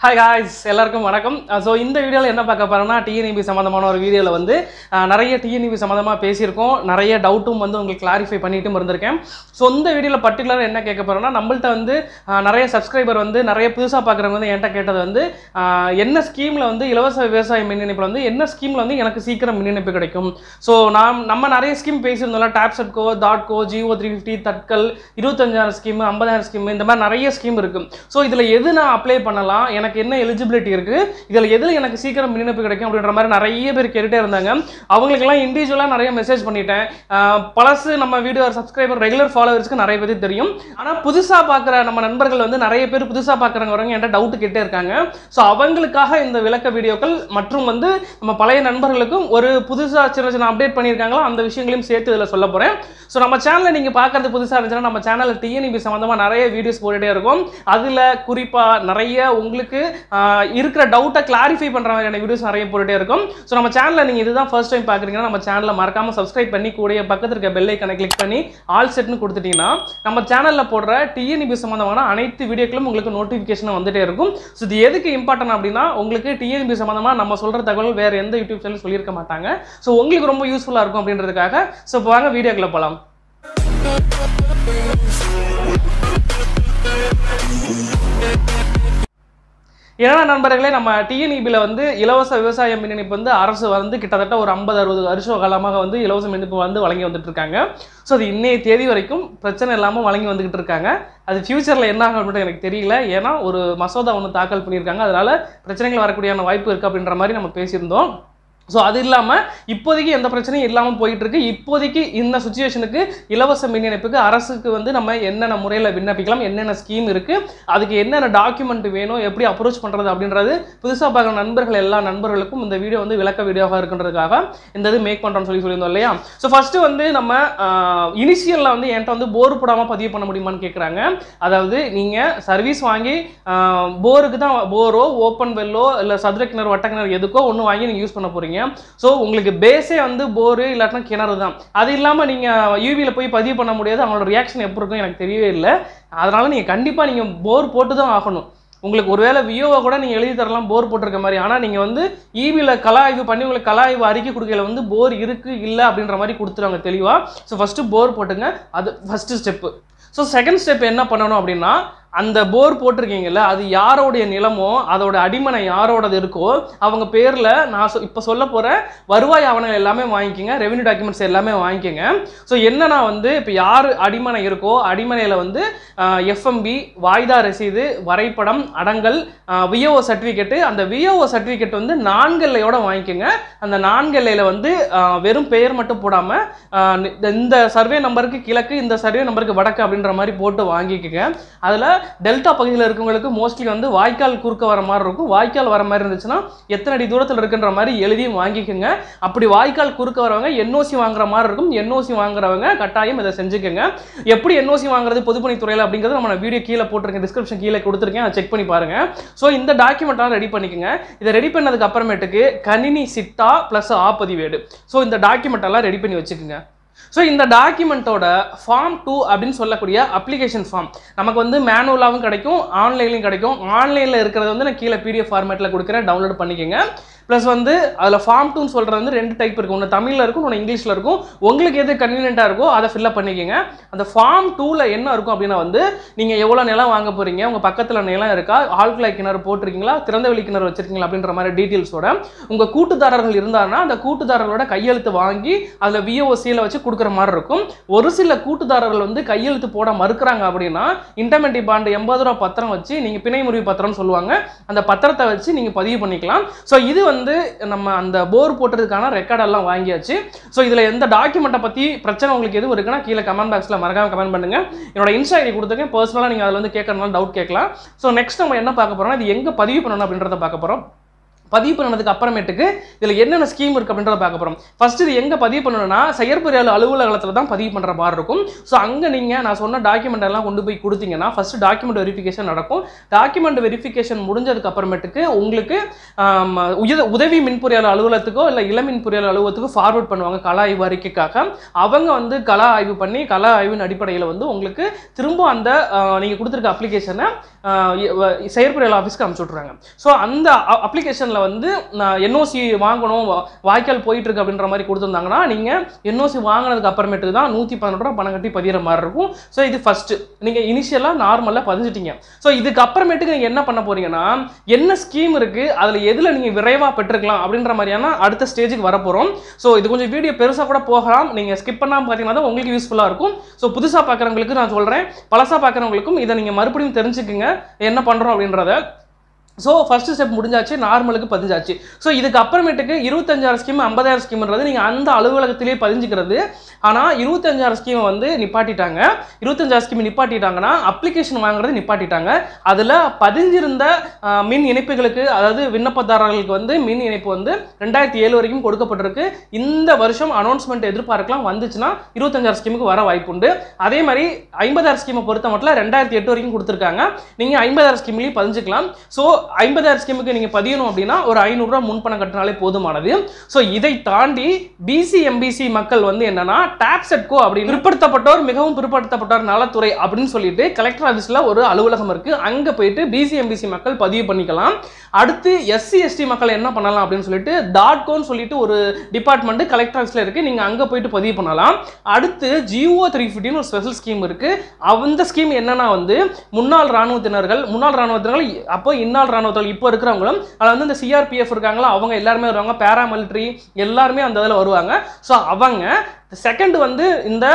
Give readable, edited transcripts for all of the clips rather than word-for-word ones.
Hi guys, எல்லாருக்கும் வணக்கம். So இந்த வீடியோல என்ன பார்க்க போறோம்னா டிஎன்இபி சம்பந்தமான ஒரு வீடியோல வந்து நிறைய டிஎன்இபி சம்பந்தமா பேசியிருக்கோம். நிறைய டவுட்டும் வந்து உங்களுக்கு கிளாரிஃபை பண்ணிட்டும் இருந்திருக்கேன். சோ இந்த வீடியோல பர்టిక్యులரா என்ன கேட்க போறோம்னா நம்மள்ட்ட வந்து நிறைய சப்ஸ்கிரைபர் வந்து நிறைய புதுசா பார்க்கறவங்க வந்து என்கிட்ட கேட்டது வந்து என்ன ஸ்கீம்ல வந்து இலவச விவசாய மின் இணைப்புல வந்து என்ன ஸ்கீம்ல வந்து எனக்கு சீக்கிரம் மின் இணைப்பு கிடைக்கும். சோ நம்ம நிறைய ஸ்கீம் பேசியிருந்தோம்ல டாப்செட்கோ, டாட்கோ, ஜியோ 350, தட்கல் 25000 ஸ்கீம், 50000 ஸ்கீம் இந்த மாதிரி நிறைய ஸ்கீம் இருக்கு. சோ இதுல எது நான் அப்ளை பண்ணலாம், எனக்கு என்ன எலிஜிபிலிட்டி இருக்கு, இதுல எது எனக்கு சீக்கிரம் மின் இணைப்பு கிடைக்கும் அப்படின்ற மாதிரி நிறைய பேர் கேட்டுட்டே இருந்தாங்க. அவங்களுக்கு எல்லாம் இண்டிவிஜுவலா நிறைய மெசேஜ் பண்ணிட்டேன். பலசு நம்ம வீடியோ சப்ஸ்கிரைபர் ரெகுலர் ஃபாலோவர்ஸ்க்கு நிறைய பேருக்கு தெரியும். ஆனா புதுசா பார்க்குற நம்ம நண்பர்கள் வந்து நிறைய பேர் புதுசா பார்க்குறவங்க என்கிட்ட டவுட் கேட்டே இருக்காங்க. ஸோ அவங்களுக்காக இந்த விளக்க வீடியோக்கள் மற்றும் வந்து நம்ம பழைய நண்பர்களுக்கும் ஒரு புதுசா சின்ன சின்ன அப்டேட் பண்ணியிருக்காங்களோ அந்த விஷயங்களையும் சேர்த்து இதில் சொல்ல போறேன். ஸோ நம்ம சேனலை நீங்க பார்க்கறது புதுசா இருந்துச்சுன்னா நம்ம சேனல்ல டிஎன்இபி சம்பந்தமா நிறைய வீடியோஸ் போட்டுட்டே இருக்கும். அதுல குறிப்பா நிறைய உங்களுக்கு இருக்கிற டவுட்டை கிளாரிஃபை பண்ற மாதிரியான வீடியோஸ் நிறைய போட்டுட்டே இருக்கும். ஸோ நம்ம சேனலை நீங்க இதுதான் ஃபர்ஸ்ட் டைம் பார்க்குறீங்கன்னா நம்ம சேனலை மறக்காம சப்ஸ்கிரைப் பண்ணி கூடிய பக்கத்தில் இருக்க பெல் ஐக்கனை கிளிக் பண்ணி ஆல் செட்னு கொடுத்துட்டீங்கன்னா நம்ம சேனல்ல போடுற டிஎன்இபி சம்பந்தமான அனைத்து வீடியோக்களும் உங்களுக்கு நோட்டிஃபிகேஷன் வந்துட்டே இருக்கும். ஸோ இது எதுக்கு இம்பார்ட்டன்ட் அப்படின்னா உங்களுக்கு டிஎன்இபி சம்பந்தமா நம்ம சொல்ற தகவல் வேற எந்த யூடியூப் சேனல் சொல்லியிருக்க மாட்டாங்க. ஸோ உங்களுக்கு ரொம்ப யூஸ்ஃபுல்லா இருக்கும் அப்படின்றதுக்காக. ஸோ வாங்க வீடியோக்குள்ள போலாம். ஏன்னா நண்பர்களே, நம்ம டிஎன்இபியில் வந்து இலவச விவசாய மின் இணைப்பு வந்து அரசு வந்து கிட்டத்தட்ட ஒரு 50-60 வருஷ காலமாக வந்து இலவச மின் இணைப்பு வந்து வழங்கி வந்துட்டு இருக்காங்க. ஸோ அது இன்னைய தேதி வரைக்கும் பிரச்சனை இல்லாமல் வழங்கி வந்துகிட்டு இருக்காங்க. அது ஃபியூச்சரில் என்ன ஆகும் அப்படின்னு எனக்கு தெரியல. ஏன்னா ஒரு மசோதா ஒன்று தாக்கல் பண்ணியிருக்காங்க, அதனால பிரச்சனைகள் வரக்கூடிய வாய்ப்பு இருக்குது அப்படின்ற மாதிரி நம்ம பேசியிருந்தோம். ஸோ அது இல்லாமல் இப்போதைக்கு எந்த பிரச்சனையும் இல்லாமல் போயிட்டு இருக்கு. இப்போதைக்கு இந்த சுச்சுவேஷனுக்கு இலவச மின் இணைப்புக்கு அரசுக்கு வந்து நம்ம என்னென்ன முறையில் விண்ணப்பிக்கலாம், என்னென்ன ஸ்கீம் இருக்கு, அதுக்கு என்னென்ன டாக்குமெண்ட் வேணும், எப்படி அப்ரோச் பண்ணுறது அப்படின்றது புதுசாக பார்க்குற நண்பர்கள் எல்லா நண்பர்களுக்கும் இந்த வீடியோ வந்து விளக்க வீடியோவாக இருக்குன்றதுக்காக இந்த இது மேக் பண்ணுறோம்னு சொல்லியிருந்தோம் இல்லையா. ஸோ ஃபர்ஸ்ட் வந்து நம்ம இனிஷியலில் வந்து என்கிட்ட வந்து போர் போடாமல் பதிவு பண்ண முடியுமான்னு கேட்குறாங்க. அதாவது நீங்கள் சர்வீஸ் வாங்கி போருக்கு தான் போரோ ஓப்பன் வெல்லோ இல்லை சதுர கிணறு வட்ட கிணறு எதுக்கோ ஒன்று வாங்கி நீங்கள் யூஸ் பண்ண போகிறீங்க. சோ உங்களுக்கு பேஸே வந்து போர் இல்லாட்டா கிணறு தான். அது இல்லாம நீங்க யூவில போய் பதிவு பண்ண முடியாது. அவங்களோட ரியாக்ஷன் எப்படி இருக்கும் எனக்கு தெரியவே இல்லை. அதனால நீங்க கண்டிப்பா நீங்க போர் போட்டு தான் ஆகணும். உங்களுக்கு ஒருவேளை வியோவை கூட நீங்க எழுதி தரலாம் போர் போட்டிருக்க மாதிரி. ஆனா நீங்க வந்து ஈவில கலாய்வு பண்ணி உங்களுக்கு கலாய்வு அறிக்கை கொடுக்கல வந்து போர் இருக்கு இல்லை அப்படின்ற மாதிரி கொடுத்துருவாங்க தெளிவா. ஸோ ஃபர்ஸ்ட் போர் போட்டுங்க, அது first step. So second step என்ன பண்ணணும் அப்படின்னா, அந்த போர் போட்டிருக்கீங்கல்ல அது யாரோடைய நிலமோ அதோட அடிமனை யாரோடது இருக்கோ அவங்க பேரில் நான் இப்போ சொல்ல போகிற வருவாய் ஆவணங்கள் எல்லாமே வாங்கிக்கோங்க, ரெவென்யூ டாக்குமெண்ட்ஸ் எல்லாமே வாங்கிக்கோங்க. ஸோ என்னன்னா வந்து இப்போ யார் அடிமனை இருக்கோ அடிமனையில் வந்து எஃப்எம்பி, வாய்தா ரசீது, வரைபடம், அடங்கல், விஓஓ சர்டிஃபிகேட்டு, அந்த விஓஓ சர்டிஃபிகேட் வந்து 4 எல்லையோட வாங்கிக்கோங்க. அந்த 4 எல்லையில் வந்து வெறும் பெயர் மட்டும் போடாமல் இந்த சர்வே நம்பருக்கு கிழக்கு, இந்த சர்வே நம்பருக்கு வடக்கு அப்படின்ற மாதிரி போட்டு வாங்கிக்கோங்க. அதில் டெல்டா பகுதியில் இருக்கவங்களுக்கு மோஸ்ட்லி வந்து வாய்க்கால் குறுக்க வர மாதிரி இருக்கும். வாய்க்கால் வர மாதிரி இருந்துச்சுன்னா எத்தனை அடி தூரத்தில் இருக்குன்ற மாதிரி எழுதியும் வாங்கிக்கோங்க. அப்படி வாய்க்கால் குறுக்க வரவங்க என்ஓசி வாங்குற மாதிரி இருக்கும். என்ஓசி வாங்குறவங்க கட்டாயம் இதை செஞ்சுக்கோங்க. எப்படி என்ஓசி வாங்குறது பொதுப்பணித்துறையில் அப்படிங்கிறது நம்ம வீடியோ கீழே போட்டிருக்கேன், டிஸ்கிரிப்ஷன் கீழே கொடுத்துருக்கேன், அதை செக் பண்ணி பாருங்க. ஸோ இந்த டாக்குமெண்ட்லாம் ரெடி பண்ணிக்கோங்க. இதை ரெடி பண்ணதுக்கு அப்புறமேட்டுக்கு கணினி சிட்டா பிளஸ் ஆப்பதிவேடு. ஸோ இந்த டாக்குமெண்ட் எல்லாம் ரெடி பண்ணி வச்சுக்கோங்க. ஸோ இந்த டாக்குமெண்ட்டோட ஃபார்ம் 2 அப்படின்னு சொல்லக்கூடிய அப்ளிகேஷன் ஃபார்ம் நமக்கு வந்து மேனுவலாகவும் கிடைக்கும், ஆன்லைன்லையும் கிடைக்கும். ஆன்லைனில் இருக்கிறத வந்து நான் கீழே பிடிஎஃப் ஃபார்மேட்டில் கொடுக்குறேன், டவுன்லோட் பண்ணிக்கோங்க. ப்ளஸ் வந்து அதில் ஃபார்ம் 2 சொல்கிறது வந்து 2 டைப் இருக்கும். ஒன்று தமிழில் இருக்கும், ஒன்று இங்கிலீஷில் இருக்கும். உங்களுக்கு எது கன்வீனியண்ட்டாக இருக்கோ அதை ஃபில்அப் பண்ணிக்கோங்க. அந்த ஃபார்ம் 2ல என்ன இருக்கும் அப்படின்னா வந்து நீங்கள் எவ்வளோ நிலம் வாங்க போகிறீங்க, உங்கள் பக்கத்தில் நிலம் இருக்கா, ஆழ்குழாய் கிணறு போட்டிருக்கீங்களா, திறந்தவெளி கிணறு வச்சிருக்கீங்களா அப்படின்ற மாதிரி டீட்டெயில்ஸோட உங்கள் கூட்டுதாரர்கள் இருந்தாருன்னா அந்த கூட்டுதாரர்களோட கையெழுத்து வாங்கி அதில் விஓசியில் வச்சு கொடுக்குற மாதிரி இருக்கும். ஒரு சில கூட்டுதாரர்கள் வந்து கையெழுத்து போட மறுக்கிறாங்க அப்படின்னா இன்டர்மெண்டி பாண்டு 80 ரூபா பத்திரம் வச்சு நீங்கள் பிணை முறிவு பத்திரம்னு சொல்லுவாங்க, அந்த பத்திரத்தை வச்சு நீங்கள் பதிவு பண்ணிக்கலாம். ஸோ இது வந்து நம்ம அந்த போர் போட்டதுக்கான ரெக்கார்ட் எல்லாம் வாங்கியாச்சு. ஸோ இதில் எந்த டாக்குமெண்ட்டை பற்றி பிரச்சனை உங்களுக்கு எதுவும் இருக்குன்னா கீழே கமெண்ட் பாக்ஸில் மறக்காம கமெண்ட் பண்ணுங்க. என்னோட இன்ஸ்டா ஐடி கொடுத்துருக்கேன், பர்சனலாக நீங்கள் அதில் வந்து கேட்கறதுனால டவுட் கேட்கலாம். ஸோ நெக்ஸ்ட் நம்ம என்ன பார்க்க போறோம்னா இது எங்கே பதிவு பண்ணணும் அப்படின்றத பார்க்க போகிறோம். பதிவு பண்ணதுக்கு அப்புறமேட்டுக்கு இதில் என்னென்ன ஸ்கீம் இருக்குது அப்படின்றத பார்க்க போகிறோம். ஃபர்ஸ்ட் இது எங்கே பதிவு பண்ணணும்னா செயற்பொறியாளர் அலுவலகத்தில் தான் பதிவு பண்ணுற மாதிரி இருக்கும். ஸோ அங்கே நீங்கள் நான் சொன்ன டாக்குமெண்ட் எல்லாம் கொண்டு போய் கொடுத்தீங்கன்னா ஃபர்ஸ்ட் டாக்குமெண்ட் வெரிஃபிகேஷன் நடக்கும். டாக்குமெண்ட் வெரிஃபிகேஷன் முடிஞ்சதுக்கு அப்புறமேட்டுக்கு உங்களுக்கு உதவி மின்பொறியாளர் அலுவலகத்துக்கோ இல்லை இளமின் பொறியாளர் அலுவலகத்துக்கோ ஃபார்வர்ட் பண்ணுவாங்க கள ஆய்வு அறிக்கைக்காக. அவங்க வந்து கள ஆய்வு பண்ணி கள ஆய்வின் அடிப்படையில் வந்து உங்களுக்கு திரும்ப அந்த நீங்கள் கொடுத்துருக்க அப்ளிகேஷனை செயற்பொறியாளர் ஆஃபீஸ்க்கு அனுப்பிச்சு விட்றாங்க. ஸோ அந்த அப்ளிகேஷனில் வந்து என்ஓசி வாங்கணும் வாய்க்கால் போயிட்டு இருக்கு அப்படின்ற மாதிரி கொடுத்துருந்தாங்கன்னா நீங்கள் என்ஓசி வாங்கினதுக்கு அப்புறமேட்டுக்கு தான் 118 ரூபா பணம் கட்டி பதிகிற மாதிரி இருக்கும். ஸோ இது ஃபர்ஸ்ட் நீங்கள் இனிஷியலாக நார்மலாக பதிஞ்சிட்டீங்க. ஸோ இதுக்கு அப்புறமேட்டுக்கு நீங்கள் என்ன பண்ண போறீங்கன்னா என்ன ஸ்கீம் இருக்கு அதில் எதில் நீங்கள் விரைவாக பெற்றுக்கலாம் அப்படின்ற மாதிரியான அடுத்த ஸ்டேஜுக்கு வரப்போகிறோம். ஸோ இது கொஞ்சம் வீடியோ பெருசாக கூட போகலாம், நீங்கள் ஸ்கிப் பண்ணாமல் பார்த்தீங்கன்னா தான் உங்களுக்கு யூஸ்ஃபுல்லாக இருக்கும். ஸோ புதுசாக பார்க்குறவங்களுக்கு நான் சொல்கிறேன், பழசாக பார்க்குறவங்களுக்கும் இதை நீங்கள் மறுபடியும் தெரிஞ்சுக்குங்க என்ன பண்ணுறோம் அப்படின்றத. ஸோ ஃபர்ஸ்ட் ஸ்டெப் முடிஞ்சாச்சு, நார்மலுக்கு பதிஞ்சாச்சு. ஸோ இதுக்கு அப்புறமேட்டுக்கு 25,000 ஸ்கீம் 50,000 ஸ்கீம்ன்றது நீங்கள் அந்த அலுவலகத்திலே பதிஞ்சுக்கிறது. ஆனால் 25,000 ஸ்கீமை வந்து நிப்பாட்டிட்டாங்க. 25,000 ஸ்கீம் நிப்பாட்டிட்டாங்கன்னா அப்ளிகேஷன் வாங்குறது நிப்பாட்டிட்டாங்க. அதில் பதிஞ்சிருந்த மின் இணைப்புகளுக்கு, அதாவது விண்ணப்பதாரர்களுக்கு வந்து மின் இணைப்பு வந்து 2007 வரைக்கும் கொடுக்கப்பட்டிருக்கு. இந்த வருஷம் அனௌன்ஸ்மெண்ட் எதிர்பார்க்கலாம், வந்துச்சுன்னா 25,000 ஸ்கீமுக்கு வர வாய்ப்பு உண்டு. அதே மாதிரி 50,000 ஸ்கீமை பொறுத்த மட்டும் 2008 வரைக்கும் கொடுத்துருக்காங்க. நீங்கள் 50,000 ஸ்கீம்லையும் பதிஞ்சுக்கலாம். ஸோ 50,000 ஸ்கீமுக்கு நீங்க பதியணும் அப்படின்னா ஒரு 500 ரூபாய் முன்பணம் கட்டினாலே போதுமானது. ஸோ இதை தாண்டி பிசி எம்பிசி மக்கள் வந்து என்னன்னா டாப்செட்கோ அப்படின்னு பிற்படுத்தப்பட்டோர் மிகவும் பிற்படுத்தப்பட்டோர் நலத்துறை அப்படின்னு சொல்லிட்டு கலெக்டர் ஆஃபீஸ்ல ஒரு அலுவலகம் இருக்கு. அங்க போயிட்டு பிசி எம்பிசி மக்கள் பதிவு பண்ணிக்கலாம். அடுத்து எஸ்சி எஸ்டி மக்கள் என்ன பண்ணலாம் அப்படின்னு சொல்லிட்டு .coன்னு சொல்லிட்டு ஒரு டிபார்ட்மெண்ட் கலெக்டர் ஆஃபீஸ்ல இருக்கு, நீங்க அங்க போயிட்டு பதிவு பண்ணலாம். அடுத்து GO 350 ஒரு ஸ்பெஷல் ஸ்கீம் இருக்கு. அந்த ஸ்கீம் என்னன்னா வந்து முன்னாள் ராணுவத்தினர்கள் அப்போ இந்நாள் ராணுவத்தில் இப்போ இருக்கிறவங்களும் அதில் வந்து இந்த சிஆர்பிஎஃப் இருக்காங்களா அவங்க எல்லாருமே வருவாங்க, பேராமிலிட்ரி எல்லாருமே அந்த இதில் வருவாங்க. ஸோ அவங்க செகண்ட் வந்து இந்த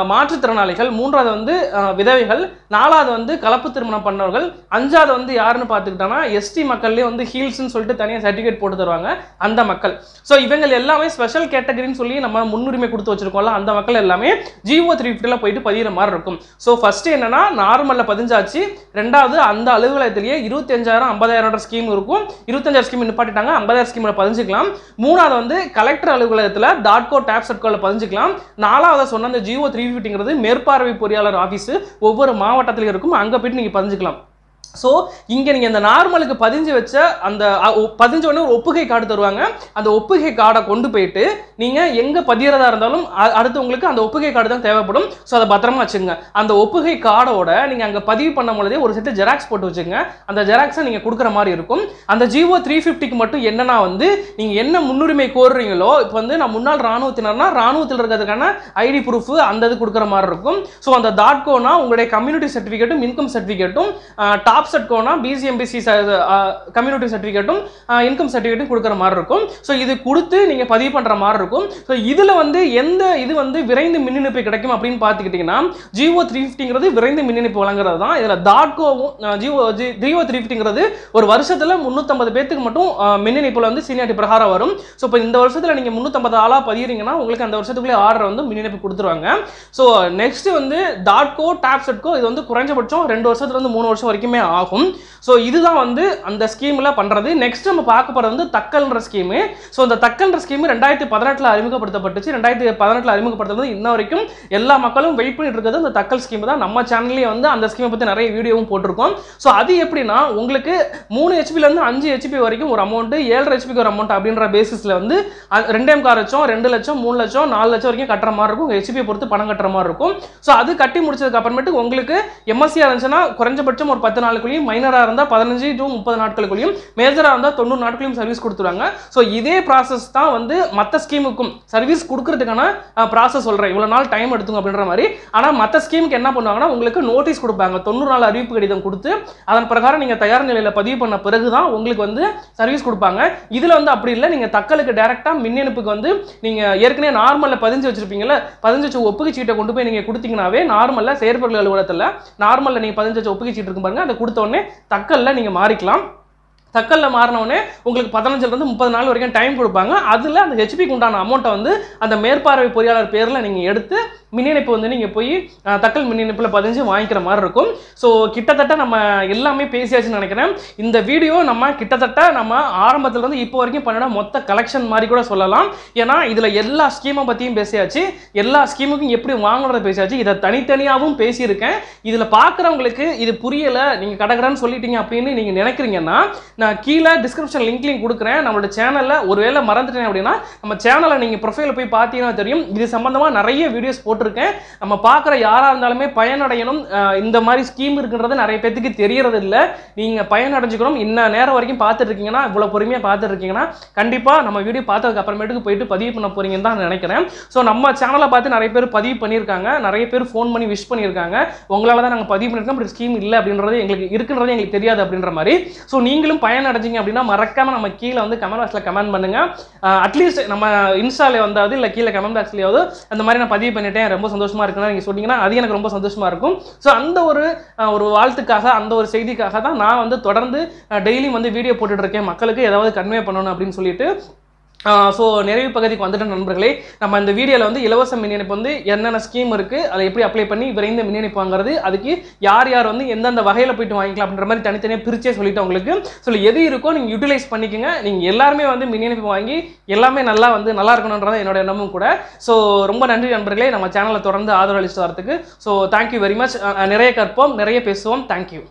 மாற்றுத்திறனாளிகள், மூன்றாவது வந்து விதவைகள், நாலாவது வந்து கலப்பு திருமணம் பண்ணவர்கள், அஞ்சாவது வந்து யாருன்னு பார்த்துக்கிட்டோன்னா எஸ்டி மக்கள்லேயே வந்து ஹீல்ஸ்ன்னு சொல்லிட்டு தனியாக சர்டிஃபிகேட் போட்டு தருவாங்க அந்த மக்கள். ஸோ இவங்க எல்லாமே ஸ்பெஷல் கேட்டகரின்னு சொல்லி நம்ம முன்னுரிமை கொடுத்து வச்சிருக்கோம்ல, அந்த மக்கள் எல்லாமே GO 350 போயிட்டு பதிகிற மாதிரி இருக்கும். ஸோ ஃபர்ஸ்ட் என்னன்னா நார்மலில் பதிஞ்சாச்சு. ரெண்டாவது அந்த அலுவலகத்திலேயே 25,000 50,000 ஸ்கீம் இருக்கும். 25,000 ஸ்கீம் நிப்பாட்டிட்டாங்க, 50,000 ஸ்கீமில் பதிஞ்சுக்கலாம். மூணாவது வந்து கலெக்டர் அலுவலகத்தில் .co டாப்செட்கோவில் பதிஞ்சுக்கலாம். நாலாவது சொன்ன அந்த GO 350ங்கிறது மேற்பார்வை பொறியாளர் ஆஃபீஸ் ஒவ்வொரு மாவட்டத்திலும் இருக்கும், அங்கே போயிட்டு நீங்கள் பதிஞ்சுக்கலாம். ஸோ இங்கே நீங்கள் இந்த நார்மலுக்கு பதிஞ்சு வச்ச அந்த பதிஞ்ச உடனே ஒரு ஒப்புகை கார்டு தருவாங்க. அந்த ஒப்புகை கார்டை கொண்டு போயிட்டு நீங்கள் எங்கே பதிகிறதா இருந்தாலும் அடுத்து உங்களுக்கு அந்த ஒப்புகை கார்டு தான் தேவைப்படும். ஸோ அதை பத்திரமா வச்சுங்க. அந்த ஒப்புகை கார்டோட நீங்கள் அங்கே பதிவு பண்ணும் பொழுதே ஒரு செட்டு ஜெராக்ஸ் போட்டு வச்சுங்க. அந்த ஜெராக்ஸை நீங்கள் கொடுக்குற மாதிரி இருக்கும். அந்த GO 350க்கு மட்டும் என்னன்னா வந்து நீங்கள் என்ன முன்னுரிமை கோருறீங்களோ, இப்போ வந்து நான் முன்னாள் ராணுவத்தினர்னா ராணுவத்தில் இருக்கிறதுக்கான ஐடி ப்ரூஃப் அந்த இது கொடுக்குற மாதிரி இருக்கும். ஸோ அந்த .coனா உங்களுடைய கம்யூனிட்டி சர்டிஃபிகேட்டும் இன்கம் சர்டிஃபிகேட்டும், டாப்செட்கோனா பிசிஎம்பிசி கம்யூனிட்டி சர்டிஃபிகேட்டும் இன்கம் சர்டிஃபிகேட்டும் கொடுக்குற மாதிரி இருக்கும். ஸோ இது கொடுத்து நீங்கள் பதிவு பண்ணுற மாதிரி இருக்கும். ஸோ இதில் வந்து எந்த இது வந்து விரைந்து மின் இணைப்பு கிடைக்கும் அப்படின்னு பார்த்துக்கிட்டிங்கன்னா GO 350ங்கிறது விரைந்து மின் இணைப்பு வழங்குறது தான். இதில் GO 350ங்கிறது ஒரு வருஷத்தில் 350 பேத்துக்கு மட்டும் மின் இணைப்பில் வந்து சீனியாரிட்டி பிரகாரம் வரும். ஸோ இப்போ இந்த வருஷத்தில் நீங்கள் 350 ஆளாக பதிகிறீங்கன்னா உங்களுக்கு அந்த வருஷத்துக்குள்ளே ஆர்டர் வந்து மின் இணைப்பு கொடுத்துருவாங்க. ஸோ நெக்ஸ்ட் வந்து .co டாப்செட்கோ இது வந்து குறைஞ்சபட்சம் 2 வருஷத்துலேருந்து 3 வருஷம் வரைக்குமே ஆகும். ஸோ இதுதான் வந்து அந்த ஸ்கீமில் பண்ணுறது. நெக்ஸ்ட் நம்ம பார்க்க போகிறது வந்து தக்கல்ன்ற ஸ்கீமு. ஸோ இந்த தக்கல்ன்ற ஸ்கீமு 2018 அறிமுகப்படுத்தப்பட்டுச்சு. 2018 அறிமுகப்படுத்துறது இன்ன வரைக்கும் எல்லா மக்களும் வெயிட் பண்ணிட்டு இருக்கிறது அந்த தக்கல் ஸ்கீம் தான். நம்ம சேனல்லேயே வந்து அந்த ஸ்கீமை பற்றி நிறைய வீடியோவும் போட்டிருக்கோம். ஸோ அது எப்படின்னா உங்களுக்கு 3 HPலேருந்து 5 HP வரைக்கும் ஒரு அமௌண்ட், 7.5 HPக்கு ஒரு அமௌண்ட் அப்படின்ற பேசிஸில் வந்து 2 லட்சம் 2 லட்சம் 3 லட்சம் 4 லட்சம் வரைக்கும் கட்டுற மாதிரி இருக்கும். HPயை பொறுத்து பணம் கட்டுற மாதிரி இருக்கும். ஸோ அது கட்டி முடிச்சதுக்கு அப்புறமேட்டு உங்களுக்கு MSCயாக இருந்துச்சுன்னா குறைஞ்சபட்சம் ஒரு 10 நாளுக்குள்ளேயும், மைனராக இருந்தால் 15 to 30 நாட்களுக்குள்ளேயும், மேஜராக இருந்தால் 90 நாட்களையும் சர்வீஸ் கொடுத்துருவாங்க. ஸோ இதே ப்ராசஸ் தான் வந்து மற்ற ஸ்கீமுக்கும் சர்வீஸ் கொடுக்கறதுக்கான ப்ராசஸ் சொல்கிறேன். இவ்வளோ நாள் டைம் எடுத்துங்க அப்படின்ற மாதிரி. ஆனால் மற்ற ஸ்கீமுக்கு என்ன பண்ணுவாங்கன்னா உங்களுக்கு நோட்டீஸ் கொடுப்பாங்க, 90 நாள் அறிவிப்பு கடிதம் கொடுத்து அதன் பிரகாரம் நீங்கள் தயார் நிலையில் பதிவு பண்ண பிறகு தான் உங்களுக்கு வந்து சர்வீஸ் கொடுப்பாங்க. இதில் வந்து அப்படி இல்லை, நீங்கள் தக்கலுக்கு டேரெக்டாக மின் இணைப்புக்கு வந்து நீங்கள் ஏற்கனவே நார்மலில் பதிஞ்சு வச்சிருப்பீங்களா, பதிஞ்சு வச்ச ஒப்புகை சீட்டை கொண்டு போய் நீங்கள் கொடுத்தீங்கன்னாவே நார்மலில் செயற்பொருள் அலுவலகத்தில் நார்மலில் நீங்கள் பதிஞ்சு வச்ச ஒப்புகை சீட்டு இருக்கும் பாருங்க, அதை கொடுத்த உடனே தக்கல்ல நீங்கள் மாறிக்கலாம். தக்கல்ல மாறினவுடனே உங்களுக்கு 15லேருந்து 30 நாள் வரைக்கும் டைம் கொடுப்பாங்க. அதில் அந்த ஹெச்பிக்கு உண்டான அமௌண்ட்டை வந்து அந்த மேற்பார்வை பொறியாளர் பேரில் நீங்கள் எடுத்து மின் இணைப்பு வந்து நீங்கள் போய் தக்கல் மின் இணைப்பில் பதிஞ்சு வாங்கிக்கிற மாதிரி இருக்கும். ஸோ கிட்டத்தட்ட நம்ம எல்லாமே பேசியாச்சுன்னு நினைக்கிறேன். இந்த வீடியோ நம்ம கிட்டத்தட்ட நம்ம ஆரம்பத்துலேருந்து இப்போ வரைக்கும் பண்ணின மொத்த கலெக்ஷன் மாதிரி கூட சொல்லலாம். ஏன்னா இதில் எல்லா ஸ்கீமை பற்றியும் பேசியாச்சு, எல்லா ஸ்கீமுக்கும் எப்படி வாங்குறத பேசியாச்சு, இதை தனித்தனியாகவும் பேசியிருக்கேன். இதில் பார்க்குறவங்களுக்கு இது புரியலை, நீங்கள் கடகடன்னு சொல்லிட்டீங்க அப்படின்னு நீங்கள் நினைக்கிறீங்கன்னா நான் கீழே டிஸ்கிரிப்ஷன் லிங்க்லையும் கொடுக்குறேன். நம்மளோட சேனலில் ஒருவேளை மறந்துட்டேன் அப்படின்னா நம்ம சேனலை நீங்கள் ப்ரொஃபைலை போய் பார்த்தீங்கன்னா தெரியும், இது சம்பந்தமாக நிறைய வீடியோஸ் போட்டிருக்கேன். நம்ம பார்க்குற யாராக இருந்தாலுமே பயனடையணும். இந்த மாதிரி ஸ்கீம் இருக்குன்றது நிறைய பேத்துக்கு தெரியறது இல்லை. நீங்கள் பயனடைஞ்சுக்கணும். இன்னும் நேரம் வரைக்கும் பார்த்துட்டு இருக்கீங்கன்னா, இவ்வளோ பொறுமையாக பார்த்துட்டு இருக்கீங்கன்னா கண்டிப்பாக நம்ம வீடியோ பார்த்ததுக்கு அப்புறமேட்டுக்கு போயிட்டு பதிவு பண்ண போறீங்கன்னு தான் நினைக்கிறேன். ஸோ நம்ம சேனலை பார்த்து நிறைய பேர் பதிவு பண்ணியிருக்காங்க, நிறைய பேர் ஃபோன் பண்ணி விஷ் பண்ணியிருக்காங்க. உங்களால் தான் நாங்கள் பதிவு பண்ணியிருக்கோம், அப்படி ஸ்கீம் இல்லை அப்படின்றது எங்களுக்கு இருக்குன்றது எங்களுக்கு தெரியாது அப்படின்ற மாதிரி. ஸோ நீங்களும் பயனடைஞ்சிங்க அப்படின்னா மறக்காம நம்ம கீழே வந்து கமெண்ட் பாக்ஸில் கமெண்ட் பண்ணுங்க. அட்லீஸ்ட் நம்ம இன்ஸ்டால வந்தாவது இல்லை கீழே கமெண்ட் பாக்ஸ்லையாவது அந்த மாதிரி நான் பதிவு பண்ணிட்டேன், ரொம்ப சந்தோஷமா இருக்குன்னு நீங்கள் சொன்னீங்கன்னா அது எனக்கு ரொம்ப சந்தோஷமா இருக்கும். ஸோ அந்த ஒரு வாழ்த்துக்காக, அந்த ஒரு செய்திக்காக தான் நான் வந்து தொடர்ந்து டெய்லியும் வந்து வீடியோ போட்டுட்டு இருக்கேன், மக்களுக்கு ஏதாவது கன்வே பண்ணணும் அப்படின்னு சொல்லிட்டு. ஸோ நிறைவு பகுதிக்கு வந்துட்ட நண்பர்களே, நம்ம இந்த வீடியோவில் வந்து இலவச மின் இணைப்பு வந்து என்னென்ன ஸ்கீம் இருக்குது, அதை எப்படி அப்ளை பண்ணி விரைந்த மின் இணைப்பு வாங்குறது, அதுக்கு யார் யார் வந்து எந்தெந்த வகையில் போயிட்டு வாங்கிக்கலாம் அப்படின்ற மாதிரி தனித்தனியாக பிரிச்சே சொல்லிட்டு உங்களுக்கு. ஸோ எது இருக்கோ நீங்கள் யூட்டிலைஸ் பண்ணிக்கோங்க. நீங்கள் எல்லாருமே வந்து மின் இணைப்பு வாங்கி எல்லாமே நல்லா இருக்கணுன்றது என்னோட எண்ணமும் கூட. ஸோ ரொம்ப நன்றி நண்பர்களே, நம்ம சேனலை தொடர்ந்து ஆதரவு அளிச்சுட்டு வரதுக்கு. So thank you very much. நிறைய கற்போம், நிறைய பேசுவோம். தேங்க்யூ.